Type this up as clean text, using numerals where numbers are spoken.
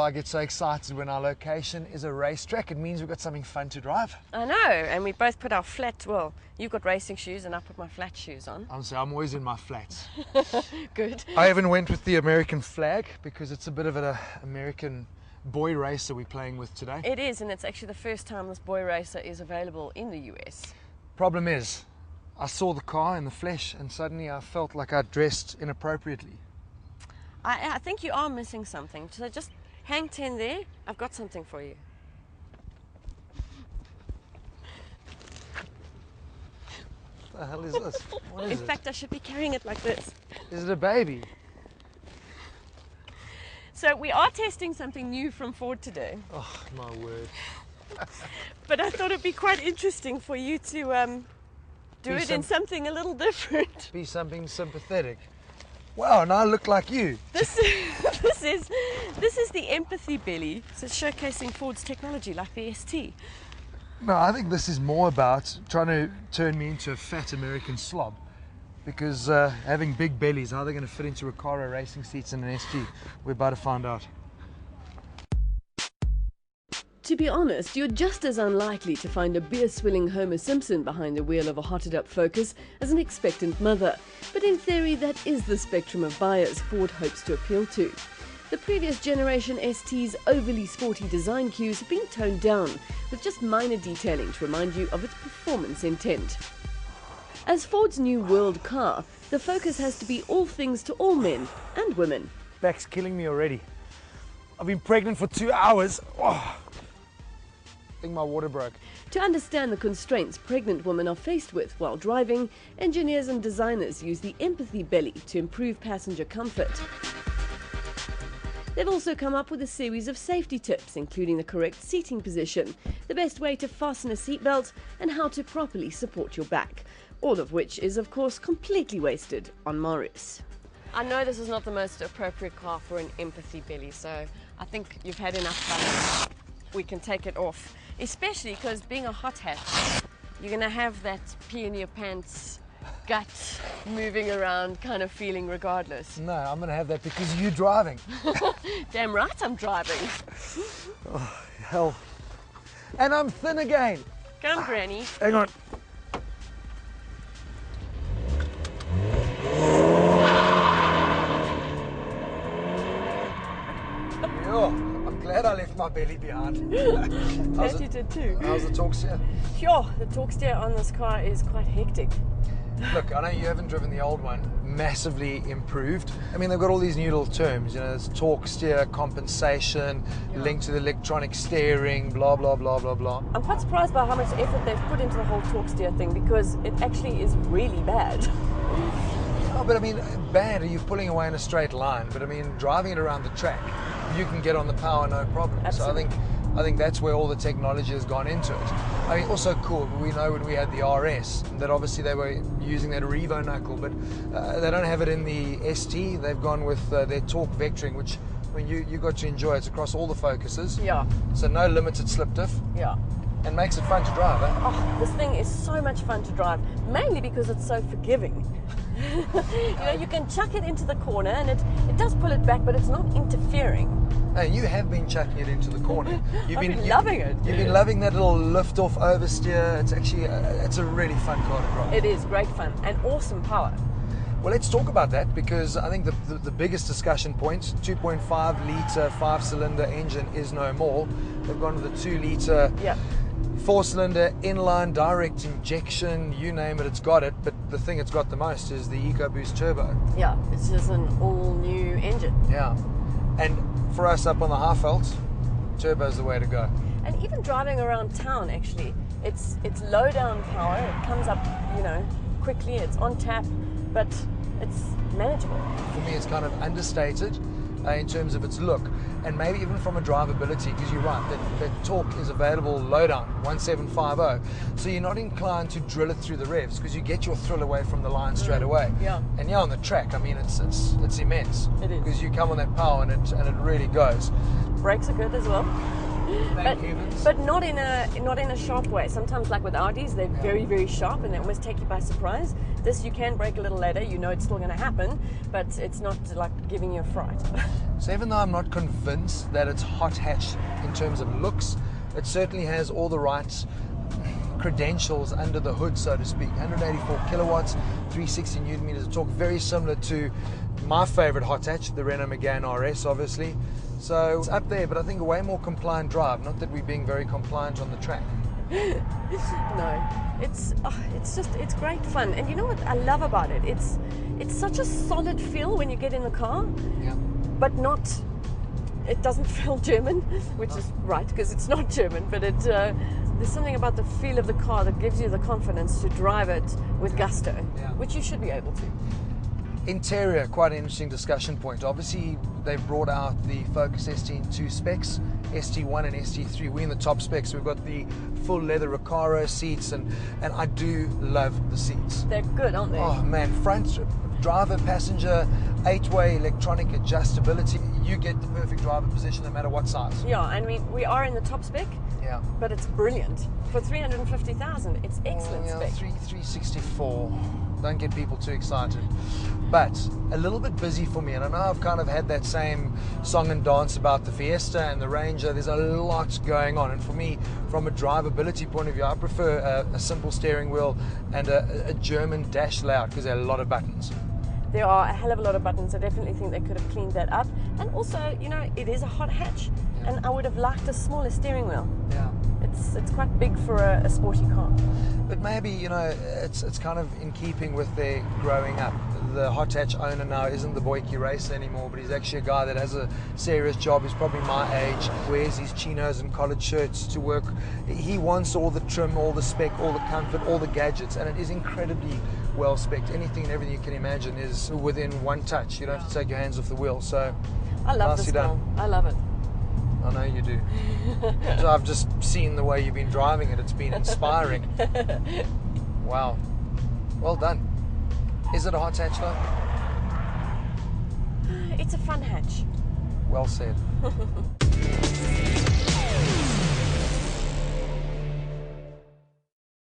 I get so excited when our location is a racetrack. It means we've got something fun to drive. I know, and we both put our flat, well, you've got racing shoes and I put my flat shoes on. I'm always in my flats. Good. I even went with the American flag because it's a bit of an American boy racer we're playing with today. It is, and it's actually the first time this boy racer is available in the US. Problem is, I saw the car in the flesh and suddenly I felt like I dressed inappropriately. I think you are missing something, so just hang 10 there. I've got something for you. What the hell is this? What is In fact, I should be carrying it like this. Is it a baby? So we are testing something new from Ford today. Oh, my word. But I thought it'd be quite interesting for you to do it in something a little different. Be something sympathetic. Wow, now I look like you. This is the empathy belly. So it's showcasing Ford's technology like the ST. No, I think this is more about trying to turn me into a fat American slob. Because having big bellies, how are they going to fit into Recaro racing seats in an SG? We're about to find out. To be honest, you're just as unlikely to find a beer-swilling Homer Simpson behind the wheel of a hotted-up Focus as an expectant mother. But in theory, that is the spectrum of buyers Ford hopes to appeal to. The previous generation ST's overly sporty design cues have been toned down, with just minor detailing to remind you of its performance intent. As Ford's new world car, the Focus has to be all things to all men and women. Back's killing me already. I've been pregnant for 2 hours. Oh. I think my water broke. To understand the constraints pregnant women are faced with while driving, engineers and designers use the empathy belly to improve passenger comfort. They've also come up with a series of safety tips, including the correct seating position, the best way to fasten a seatbelt, and how to properly support your back. All of which is, of course, completely wasted on Morris. I know this is not the most appropriate car for an empathy belly, so I think you've had enough fun. We can take it off, especially because being a hot hat, you're going to have that pee in your pants, gut moving around kind of feeling regardless. No, I'm going to have that because you're driving. Damn right I'm driving. Oh, hell. And I'm thin again. Come, Granny. Hang on. I'm glad I left my belly behind. Glad you did too. How's the torque steer? Sure, the torque steer on this car is quite hectic. Look, I know you haven't driven the old one, massively improved. I mean, they've got all these new little terms, you know, there's torque steer, compensation, linked to the electronic steering, blah, blah, blah, blah, blah. I'm quite surprised by how much effort they've put into the whole torque steer thing because it actually is really bad. Oh, but I mean, bad, you're pulling away in a straight line, but I mean, driving it around the track, you can get on the power no problem. Absolutely. So I think that's where all the technology has gone into it. I mean, also cool, we know when we had the RS, that obviously they were using that Revo knuckle, but they don't have it in the ST. They've gone with their torque vectoring, which I mean, you got to enjoy. It's across all the Focuses. Yeah. So no limited slip diff. Yeah. And makes it fun to drive, eh? Oh, this thing is so much fun to drive, mainly because it's so forgiving. You know, you can chuck it into the corner and it does pull it back, but it's not interfering. Hey, you have been chucking it into the corner. I've been loving it. You've been loving that little lift-off oversteer. It's actually, it's a really fun car to drive. It is great fun and awesome power. Well, let's talk about that because I think the biggest discussion point, 2.5 litre 5-cylinder engine is no more. They've gone with a 2 litre 4-cylinder inline direct injection, you name it, it's got it. But the thing it's got the most is the EcoBoost Turbo. Yeah, it's just an all-new engine. Yeah, and for us up on the Highveld, turbo's the way to go. And even driving around town, actually, it's low down power. It comes up, you know, quickly. It's on tap, but it's manageable. For me, it's kind of understated in terms of its look, and maybe even from a drivability, because you're right, that torque is available low down, 1750, so you're not inclined to drill it through the revs, because you get your thrill away from the line straight away. Yeah. And yeah, on the track, I mean, it's immense. It is. Because you come on that power and it really goes. Brakes are good as well. but not in a sharp way. Sometimes, like with Audis, they're very, very sharp and they almost take you by surprise. This, you can brake a little later, you know it's still going to happen, but it's not like giving you a fright. So even though I'm not convinced that it's hot hatch in terms of looks, it certainly has all the right credentials under the hood, so to speak. 184 kilowatts, 360 newton meters of torque, very similar to my favorite hot hatch, the Renault Megane RS, obviously. So it's up there, but I think a way more compliant drive. Not that we're being very compliant on the track. No, it's great fun. And you know what I love about it? It's such a solid feel when you get in the car, but it doesn't feel German, which is right, because it's not German, but there's something about the feel of the car that gives you the confidence to drive it with gusto, which you should be able to. Interior, quite an interesting discussion point. Obviously, they've brought out the Focus ST in 2 specs, ST1 and ST3. We're in the top specs. We've got the full leather Recaro seats, and I do love the seats. They're good, aren't they? Oh man, front driver, passenger, 8-way electronic adjustability. You get the perfect driver position no matter what size. Yeah, I mean, we are in the top spec. Yeah. But it's brilliant. For 350,000, it's excellent spec. 364. Don't get people too excited. But a little bit busy for me, and I know I've kind of had that same song and dance about the Fiesta and the Ranger. There's a lot going on, and for me, from a drivability point of view, I prefer a simple steering wheel and a German dash layout because there are a lot of buttons. There are a hell of a lot of buttons. I definitely think they could have cleaned that up. And also, you know, it is a hot hatch, and I would have liked a smaller steering wheel. Yeah. It's quite big for a sporty car. But maybe, you know, it's kind of in keeping with their growing up. The hot hatch owner now isn't the Boykie racer anymore, but he's actually a guy that has a serious job. He's probably my age, wears his chinos and collared shirts to work. He wants all the trim, all the spec, all the comfort, all the gadgets, and it is incredibly well spec'd. Anything and everything you can imagine is within one touch. You don't have to take your hands off the wheel. So I love this car. I love it. I know you do. So I've just seen the way you've been driving it. It's been inspiring. Wow. Well done. Is it a hot hatch though? It's a fun hatch. Well said.